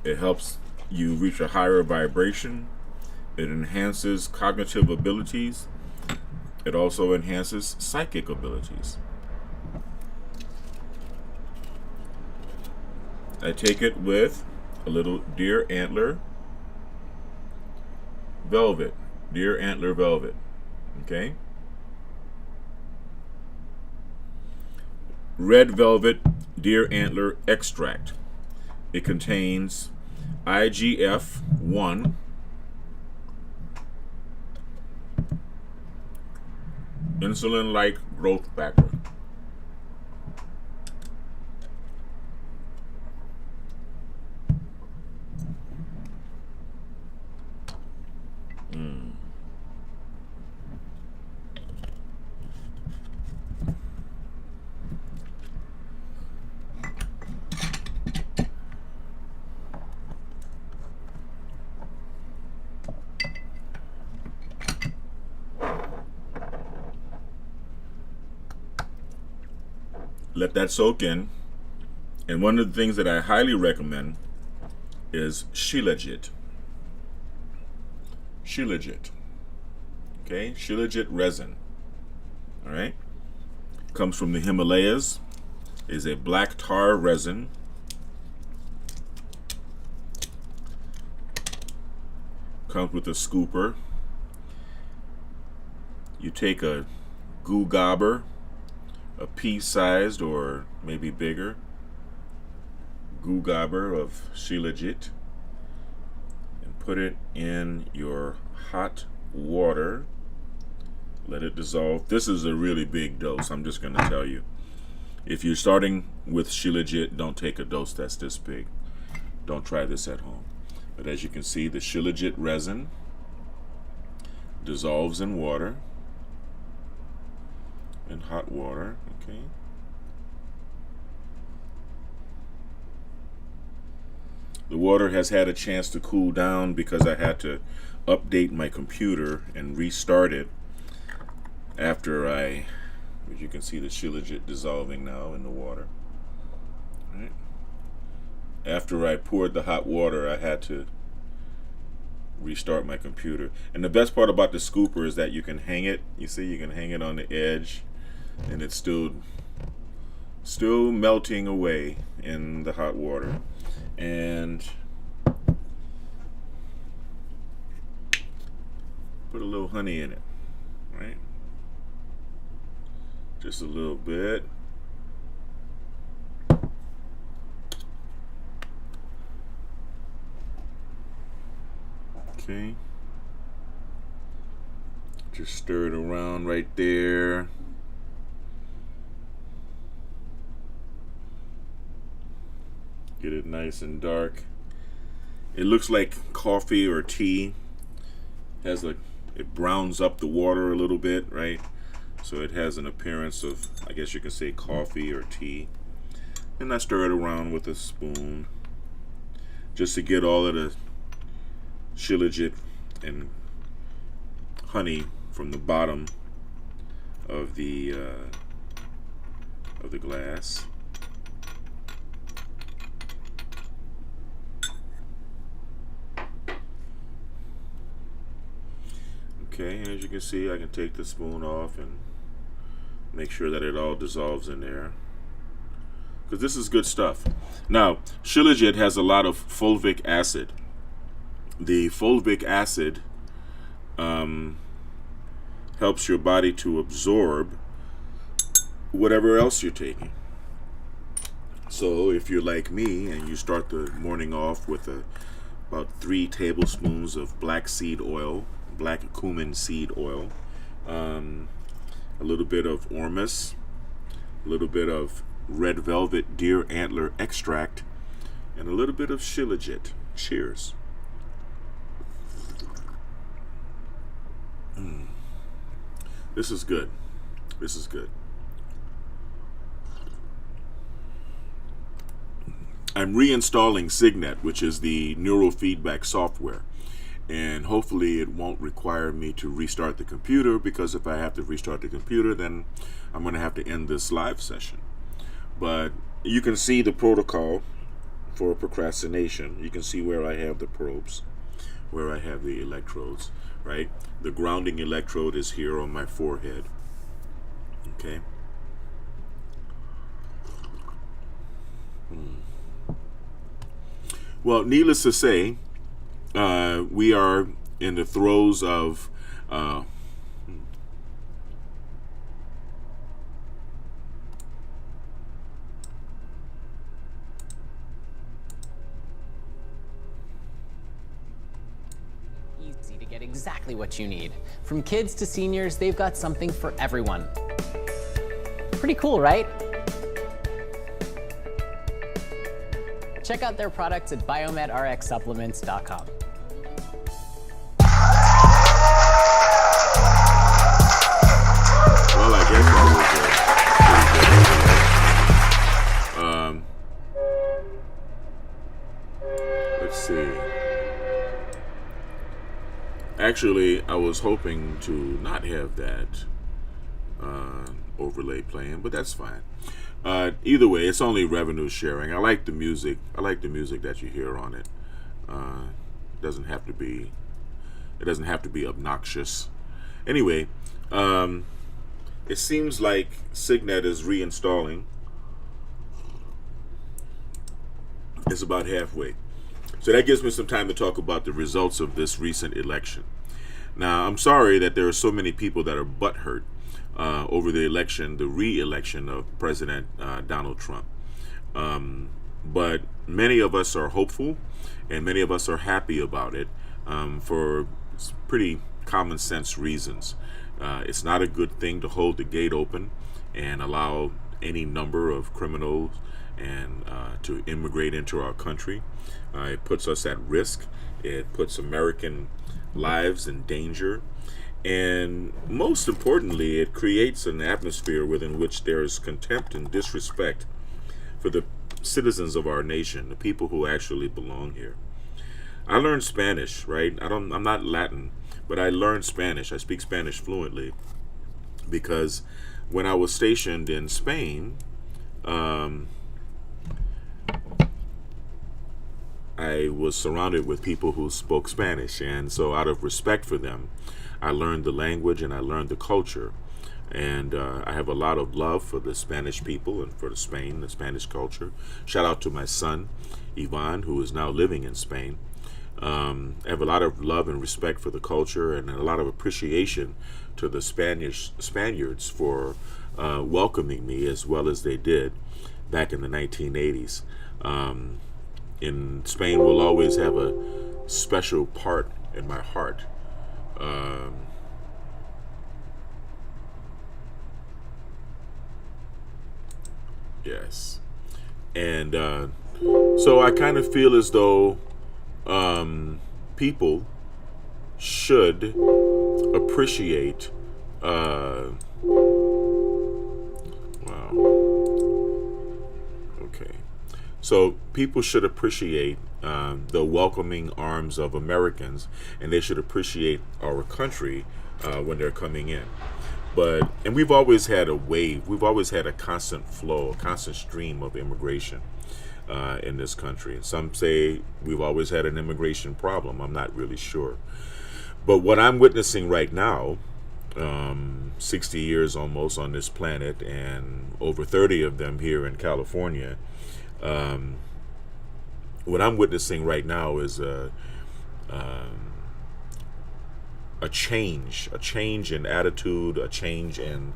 It helps you reach a higher vibration. It enhances cognitive abilities. It also enhances psychic abilities. I take it with a little deer antler velvet. Deer antler velvet. Okay? Red velvet deer antler extract. It contains IGF-1, insulin-like growth factor. Let that soak in. And one of the things that I highly recommend is Shilajit. Shilajit. Okay, Shilajit resin. All right, comes from the Himalayas. Is a black tar resin. Comes with a scooper. You take a goo gobber, a pea-sized or maybe bigger goo gobber of Shilajit, and put it in your hot water. Let it dissolve. This is a really big dose. I'm just going to tell you. If you're starting with Shilajit, don't take a dose that's this big. Don't try this at home. But as you can see, the Shilajit resin dissolves in water, in hot water. Okay. The water has had a chance to cool down because I had to update my computer and restart it after as you can see, the Shilajit dissolving now in the water. All right. After I poured the hot water, I had to restart my computer. And the best part about the scooper is that you can hang it. You see, you can hang it on the edge, and it's still melting away in the hot water. And put a little honey in it, right? Just a little bit. Okay. Just stir it around right there. Get it nice and dark. It looks like coffee or tea. It browns up the water a little bit, right? So it has an appearance of, I guess you can say, coffee or tea. And I stir it around with a spoon just to get all of the Shilajit and honey from the bottom of the glass. Okay, as you can see, I can take the spoon off and make sure that it all dissolves in there, because this is good stuff. Now, Shilajit has a lot of fulvic acid. The fulvic acid helps your body to absorb whatever else you're taking. So if you're like me and you start the morning off with about 3 tablespoons of black cumin seed oil, a little bit of ormus, a little bit of red velvet deer antler extract, and a little bit of Shilajit. Cheers. This is good. This is good. I'm reinstalling Signet, which is the neurofeedback software. And hopefully it won't require me to restart the computer, because if I have to restart the computer, then I'm going to have to end this live session. But you can see the protocol for procrastination. You can see where I have the probes, where I have the electrodes, right? The grounding electrode is here on my forehead. Okay. Well, needless to say, we are in the throes of easy to get exactly what you need. From kids to seniors, they've got something for everyone. Pretty cool, right? Check out their products at biomedrxsupplements.com. Well, I guess that was let's see. Actually, I was hoping to not have that overlay playing, but that's fine. Either way, it's only revenue sharing. I like the music. I like the music that you hear on it. It doesn't have to be obnoxious. Anyway, it seems like Signet is reinstalling. It's about halfway. So that gives me some time to talk about the results of this recent election. Now, I'm sorry that there are so many people that are butthurt over the election, the re-election of President Donald Trump. But many of us are hopeful, and many of us are happy about it for pretty common sense reasons. It's not a good thing to hold the gate open and allow any number of criminals and to immigrate into our country. It puts us at risk. It puts American lives in danger. And most importantly, it creates an atmosphere within which there is contempt and disrespect for the citizens of our nation, the people who actually belong here. I learned Spanish, right? I'm not Latin, but I learned Spanish. I speak Spanish fluently because when I was stationed in Spain, I was surrounded with people who spoke Spanish, and so out of respect for them, I learned the language and I learned the culture. And I have a lot of love for the Spanish people and for the Spanish culture. Shout out to my son, Ivan, who is now living in Spain. I have a lot of love and respect for the culture and a lot of appreciation to the Spaniards for welcoming me as well as they did back in the 1980s. In Spain will always have a special part in my heart. Yes. And so I kind of feel as though people should appreciate So people should appreciate the welcoming arms of Americans, and they should appreciate our country when they're coming in. And we've always had a wave. We've always had a constant flow, a constant stream of immigration in this country. Some say we've always had an immigration problem. I'm not really sure. But what I'm witnessing right now, 60 years almost on this planet, and over 30 of them here in California, what I'm witnessing right now is a change in attitude, a change in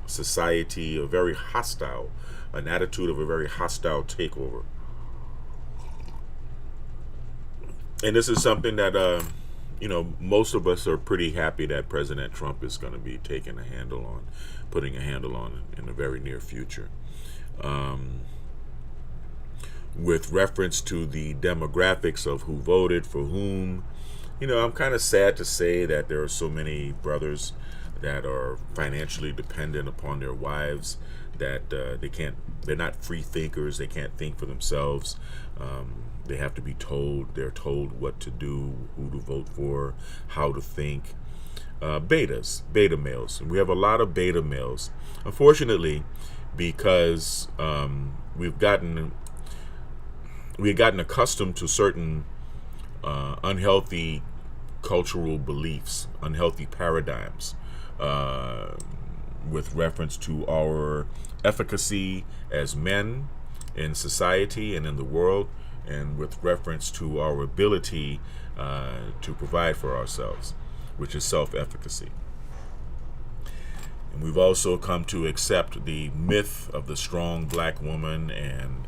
society, an attitude of a very hostile takeover. And this is something that, most of us are pretty happy that President Trump is going to be putting a handle on in the very near future. With reference to the demographics of who voted for whom, I'm kind of sad to say that there are so many brothers that are financially dependent upon their wives, that they're not free thinkers, they can't think for themselves. They have to be told, they're told what to do, who to vote for, how to think. Beta males. And we have a lot of beta males. Unfortunately, because we've gotten we had gotten accustomed to certain unhealthy cultural beliefs, unhealthy paradigms, with reference to our efficacy as men in society and in the world, and with reference to our ability to provide for ourselves, which is self-efficacy. And we've also come to accept the myth of the strong black woman, and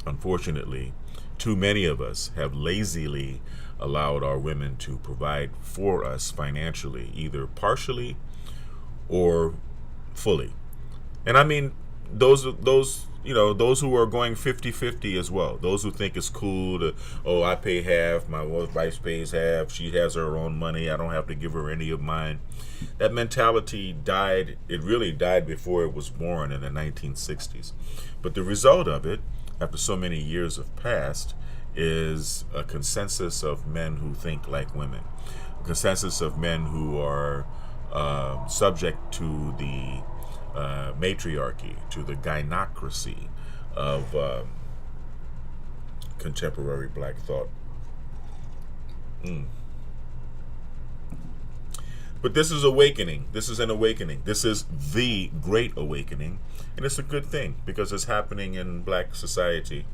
unfortunately, too many of us have lazily allowed our women to provide for us financially, either partially or fully. And I mean those who are going 50-50 as well. Those who think it's cool to, oh, I pay half, my wife pays half, she has her own money, I don't have to give her any of mine. That mentality died. It really died before it was born in the 1960s. But the result of it, after so many years have passed, is a consensus of men who think like women, a consensus of men who are subject to the matriarchy, to the gynocracy of contemporary black thought. But this is awakening. This is an awakening. This is the great awakening, and it's a good thing because it's happening in black society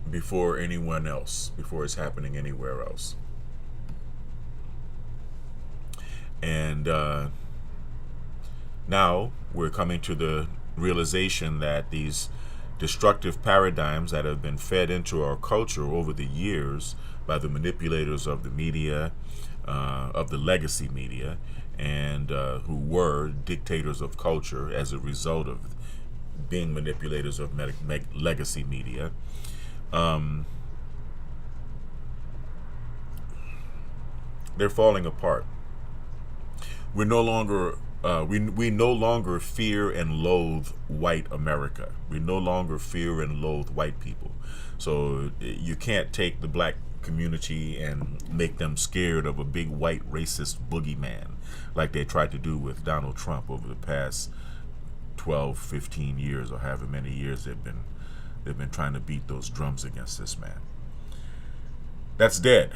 before anyone else, before it's happening anywhere else. And now we're coming to the realization that these destructive paradigms that have been fed into our culture over the years by the manipulators of the media, of the legacy media, and who were dictators of culture as a result of being manipulators of legacy media, they're falling apart. We're no longer we no longer fear and loathe white America. We no longer fear and loathe white people. So you can't take the black community and make them scared of a big white racist boogeyman like they tried to do with Donald Trump over the past 12, 15 years, or however many years they've been trying to beat those drums against this man. That's dead.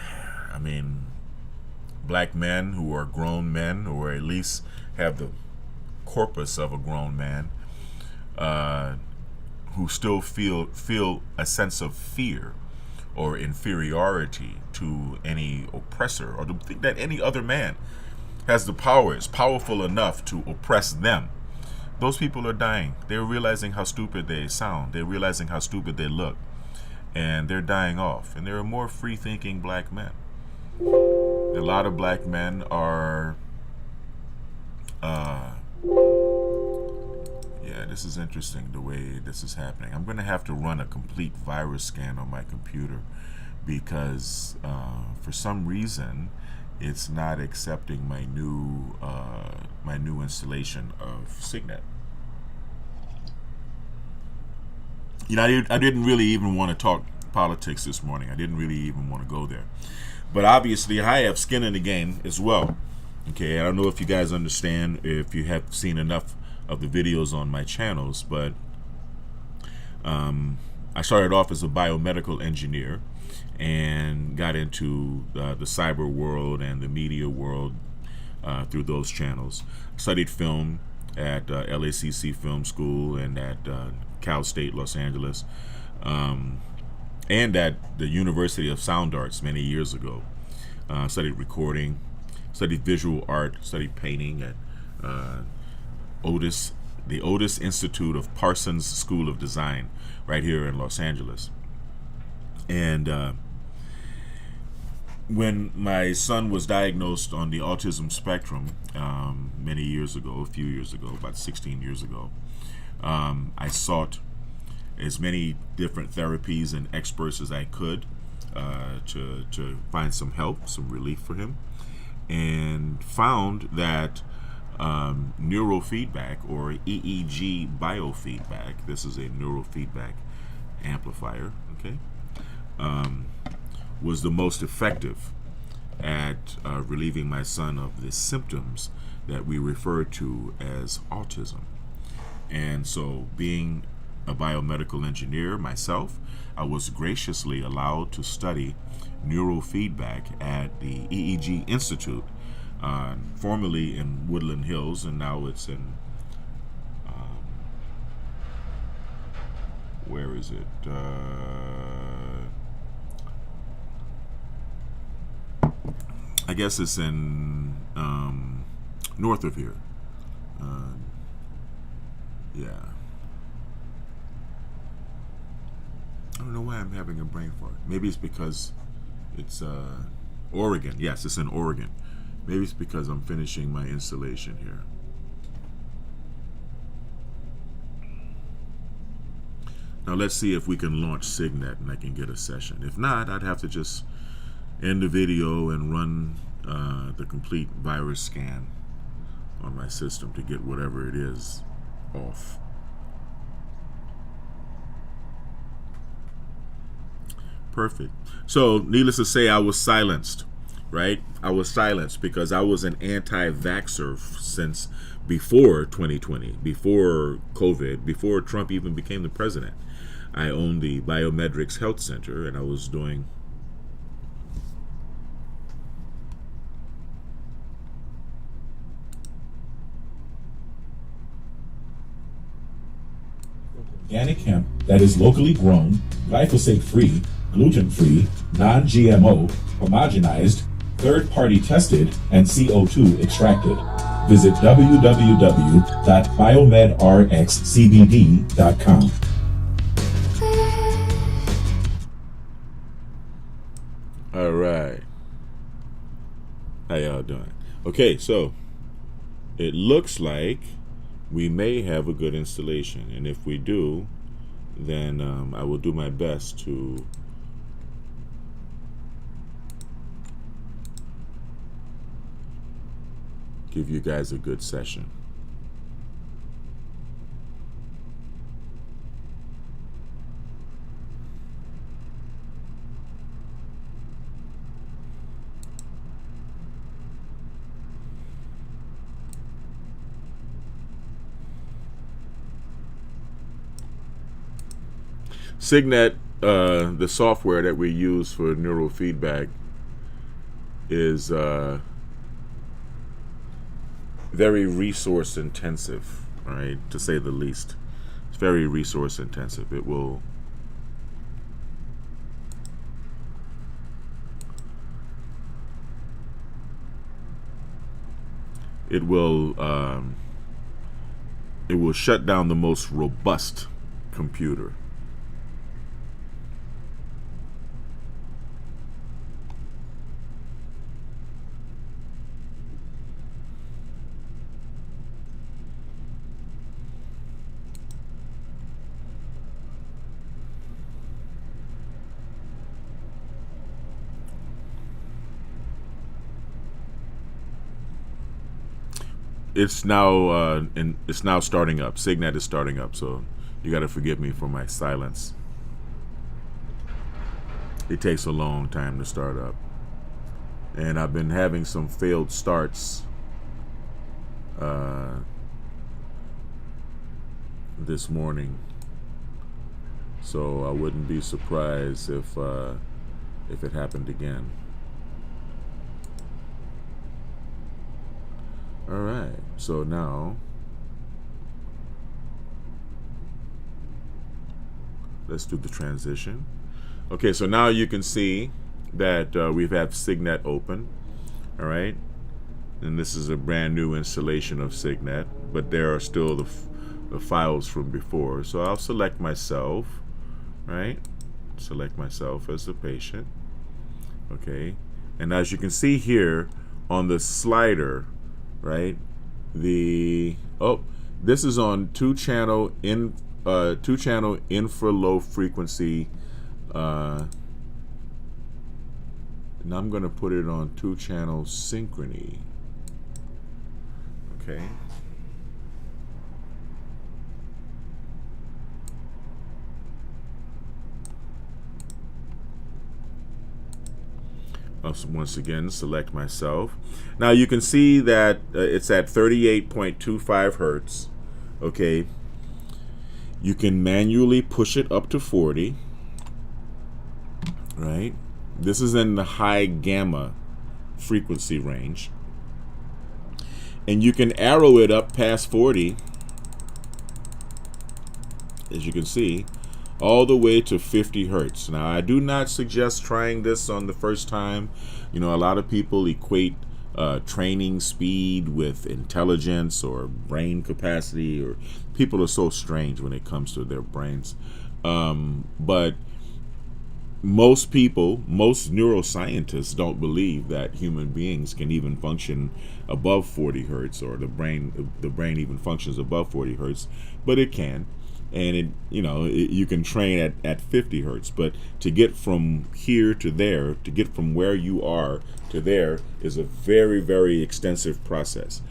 I mean, black men who are grown men, or at least have the corpus of a grown man, who still feel a sense of fear or inferiority to any oppressor, or to think that any other man has the power, is powerful enough to oppress them. Those people are dying. They're realizing how stupid they sound. They're realizing how stupid they look. And they're dying off. And there are more free-thinking black men. A lot of black men are this is interesting the way this is happening. I'm going to have to run a complete virus scan on my computer because for some reason it's not accepting my new installation of Signet. You know, I didn't really even want to talk politics this morning. I didn't really even want to go there. But obviously I have skin in the game as well. Okay, I don't know if you guys understand, if you have seen enough of the videos on my channels, but I started off as a biomedical engineer and got into the cyber world and the media world through those channels. Studied film at LACC Film School and at Cal State Los Angeles, and at the University of Sound Arts many years ago. Studied recording, studied visual art, studied painting at the Otis Institute of Parsons School of Design right here in Los Angeles. And when my son was diagnosed on the autism spectrum many years ago, a few years ago, about 16 years ago, I sought as many different therapies and experts as I could to find some help, some relief for him, and found that neurofeedback, or EEG biofeedback, this is a neurofeedback amplifier, okay, was the most effective at relieving my son of the symptoms that we refer to as autism. And so, being a biomedical engineer myself, I was graciously allowed to study neurofeedback at the EEG Institute, formerly in Woodland Hills, and now it's in, where is it? I guess it's in north of here. Yeah. I don't know why I'm having a brain fart. Maybe it's because it's Oregon. Yes, it's in Oregon. Maybe it's because I'm finishing my installation here. Now let's see if we can launch Signet and I can get a session. If not, I'd have to just end the video and run the complete virus scan on my system to get whatever it is off. Perfect. So needless to say, I was silenced, right? I was silenced because I was an anti-vaxxer since before 2020, before COVID, before Trump even became the president. I owned the Biometrics Health Center, and I was doing organic hemp that is locally grown, glyphosate-free, gluten-free, non-GMO, homogenized, third-party tested, and CO2 extracted. Visit www.biomedrxcbd.com. All right. How y'all doing? Okay, so it looks like we may have a good installation, and if we do, then I will do my best to give you guys a good session. Signet, the software that we use for neurofeedback, is very resource intensive, right? To say the least. It's very resource intensive. It will shut down the most robust computer. It's now it's now starting up. Signet is starting up, so you got to forgive me for my silence. It takes a long time to start up, and I've been having some failed starts this morning, so I wouldn't be surprised if it happened again. All right, so now let's do the transition. Okay, so now you can see that we have Signet open. All right, and this is a brand new installation of Signet, but there are still the files from before. So I'll select myself, right? Select myself as the patient. Okay, and as you can see here on the slider, right, this is on two-channel infra low frequency, and I'm going to put it on 2-channel synchrony. Okay. Once again, select myself. Now you can see that it's at 38.25 hertz. Okay, You can manually push it up to 40, right? This is in the high gamma frequency range. And you can arrow it up past 40, as you can see, all the way to 50 hertz. Now, I do not suggest trying this on the first time. You know, a lot of people equate training speed with intelligence or brain capacity, or people are so strange when it comes to their brains. But most people, most neuroscientists don't believe that human beings can even function above 40 hertz, or the brain even functions above 40 hertz, but it can. And it, you know, you can train at 50 hertz, but to get from here to there, to get from where you are to there, is a very, very extensive process.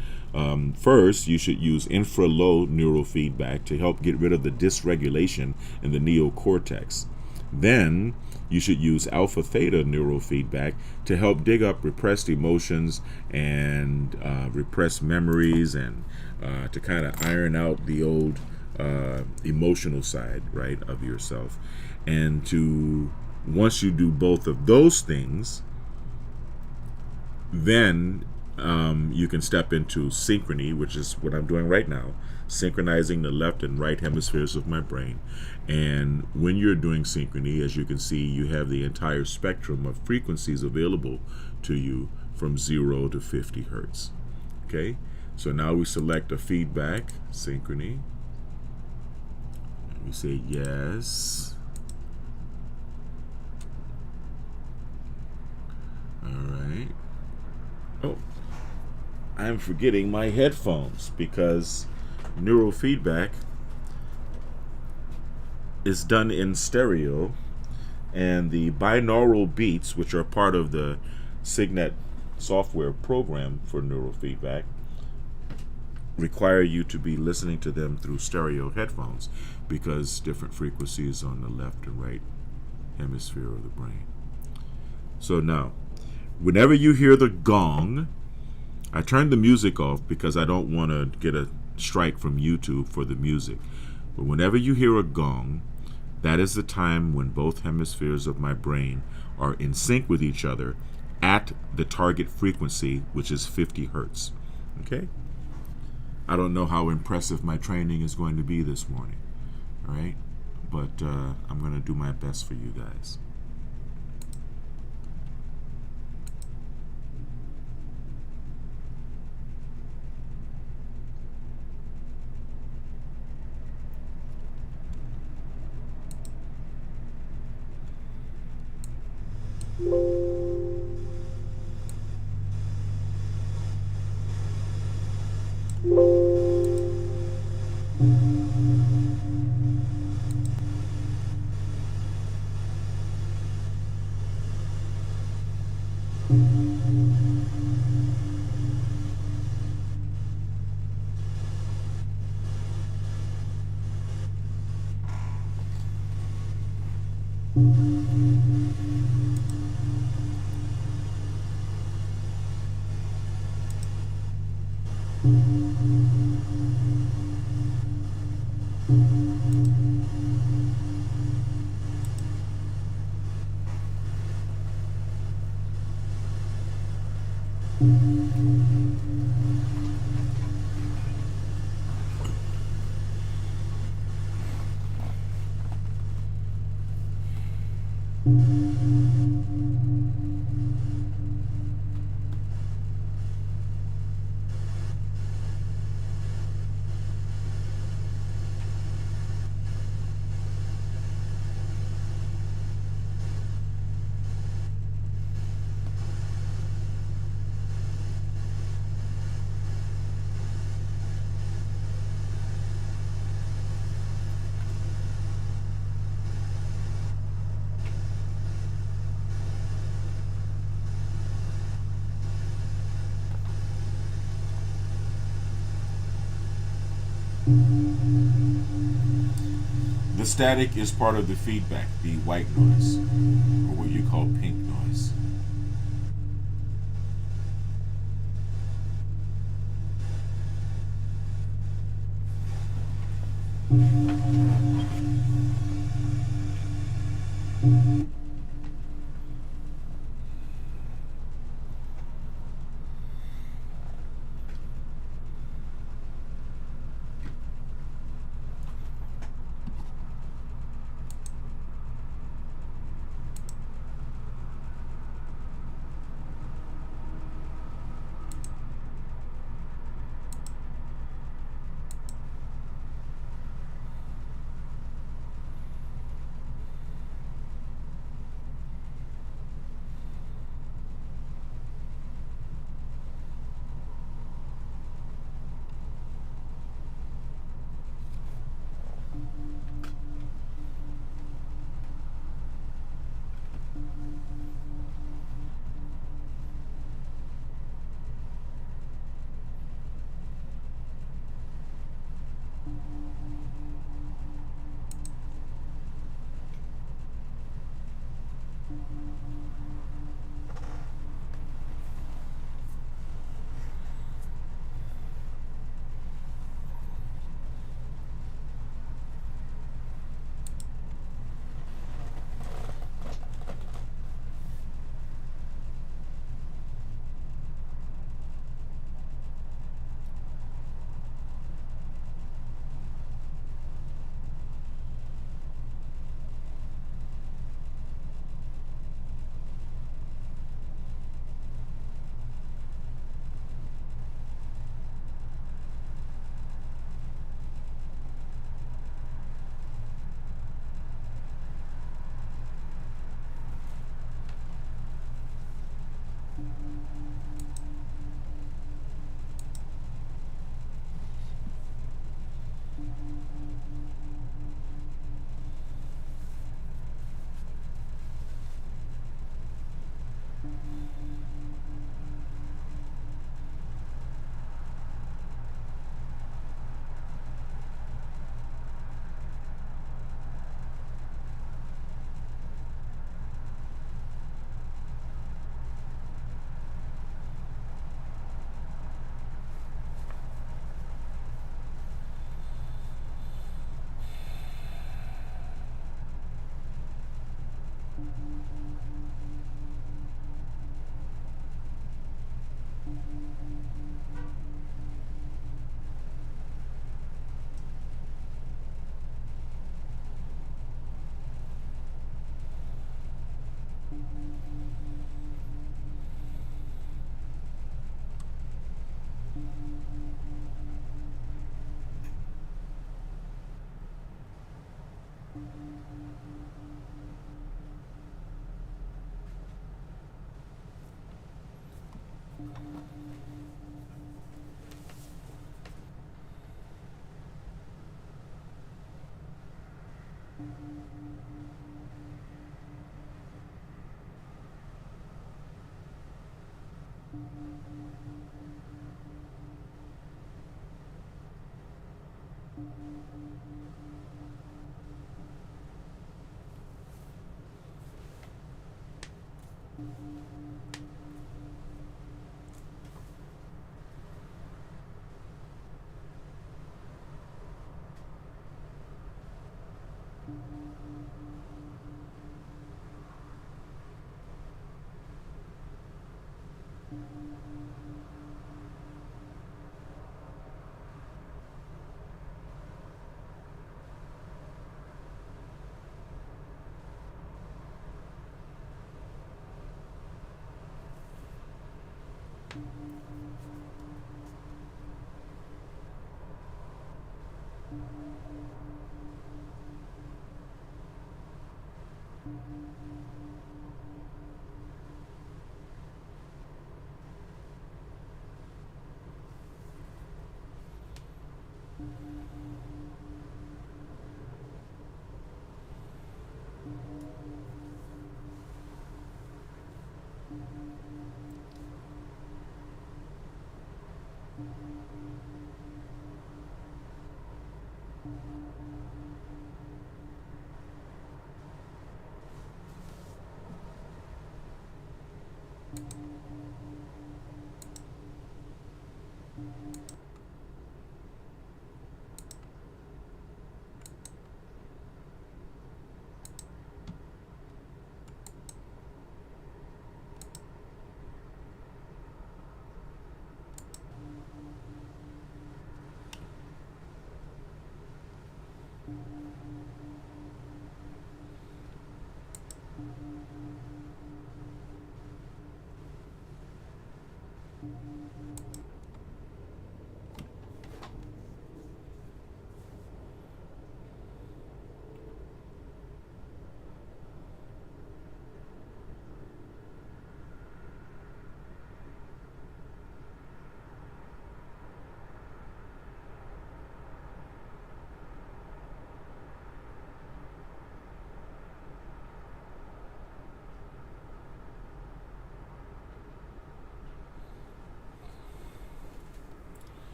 First, you should use infra-low neurofeedback to help get rid of the dysregulation in the neocortex. Then you should use alpha theta neurofeedback to help dig up repressed emotions and repressed memories, and to kind of iron out the old emotional side, right, of yourself. And to, once you do both of those things, then you can step into synchrony, which is what I'm doing right now, synchronizing the left and right hemispheres of my brain. And when you're doing synchrony, as you can see, you have the entire spectrum of frequencies available to you from 0 to 50 hertz. Okay, so now we select a feedback, synchrony. We say yes. All right. Oh, I'm forgetting my headphones, because neurofeedback is done in stereo, and the binaural beats, which are part of the Signet software program for neurofeedback, require you to be listening to them through stereo headphones, because different frequencies on the left and right hemisphere of the brain. So now, whenever you hear the gong, I turn the music off because I don't want to get a strike from YouTube for the music. But whenever you hear a gong, that is the time when both hemispheres of my brain are in sync with each other at the target frequency, which is 50 hertz. Okay? I don't know how impressive my training is going to be this morning, all right? But I'm going to do my best for you guys. The static is part of the feedback, the white noise, or what you call pink noise.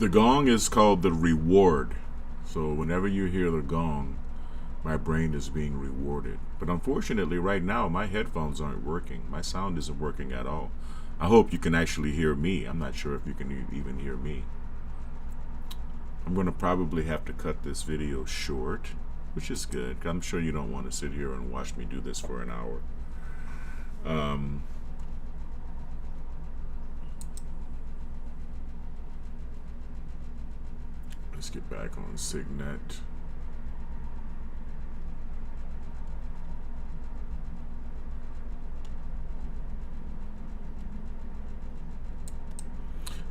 The gong is called the reward. So whenever you hear the gong, my brain is being rewarded. But unfortunately, right now, my headphones aren't working. My sound isn't working at all. I hope you can actually hear me. I'm not sure if you can even hear me. I'm going to probably have to cut this video short, which is good. I'm sure you don't want to sit here and watch me do this for an hour. Let's get back on Signet.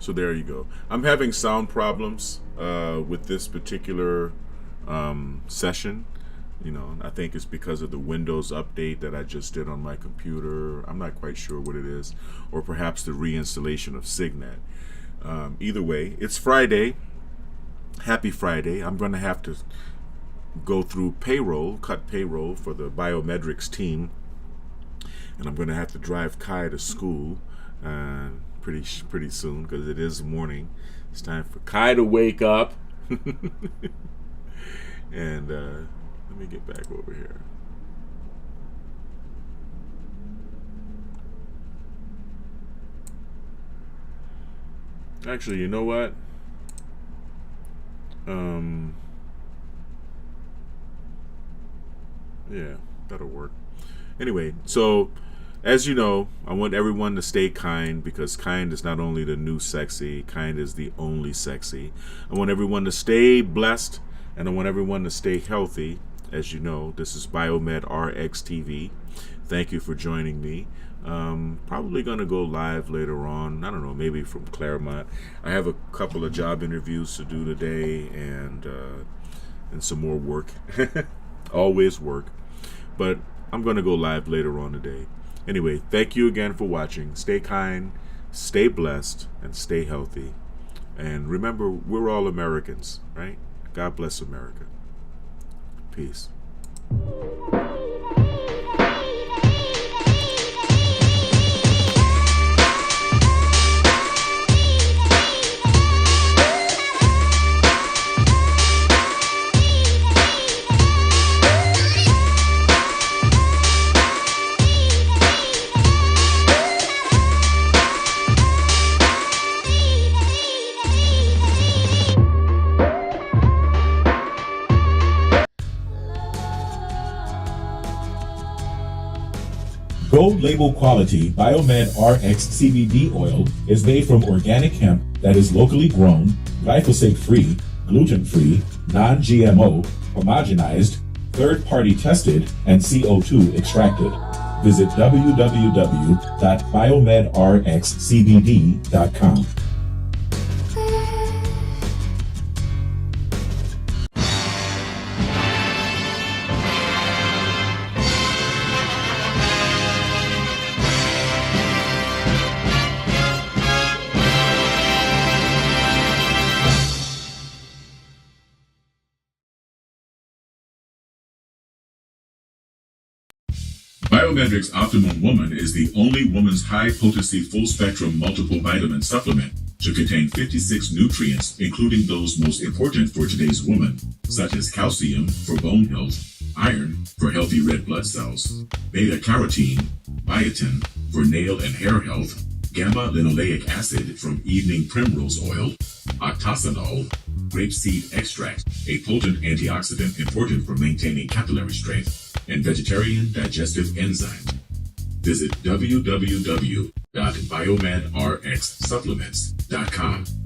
So there you go. I'm having sound problems with this particular session. You know, I think it's because of the Windows update that I just did on my computer. I'm not quite sure what it is, or perhaps the reinstallation of Signet. Either way, it's Friday. Happy Friday. I'm going to have to go through payroll, cut payroll for the biometrics team, and I'm going to have to drive Kai to school pretty soon, because it is morning. It's time for Kai to wake up. And let me get back over here. Actually, you know what? Yeah, that'll work. Anyway, so as you know, I want everyone to stay kind, because kind is not only the new sexy, kind is the only sexy. I want everyone to stay blessed, and I want everyone to stay healthy. As you know, this is Biomed RX TV. Thank you for joining me. Probably going to go live later on. I don't know, maybe from Claremont. I have a couple of job interviews to do today, and some more work. Always work. But I'm going to go live later on today. Anyway, thank you again for watching. Stay kind, stay blessed, and stay healthy. And remember, we're all Americans, right? God bless America. Peace. Gold label quality Biomed RX CBD oil is made from organic hemp that is locally grown, glyphosate-free, gluten-free, non-GMO, homogenized, third-party tested, and CO2 extracted. Visit www.biomedrxcbd.com. Biometrics Optimum Woman is the only woman's high-potency full-spectrum multiple vitamin supplement to contain 56 nutrients, including those most important for today's woman, such as calcium for bone health, iron for healthy red blood cells, beta-carotene, biotin for nail and hair health, gamma-linoleic acid from evening primrose oil, octasanol, grapeseed extract, a potent antioxidant important for maintaining capillary strength, and vegetarian digestive enzymes. Visit www.biomedrxsupplements.com.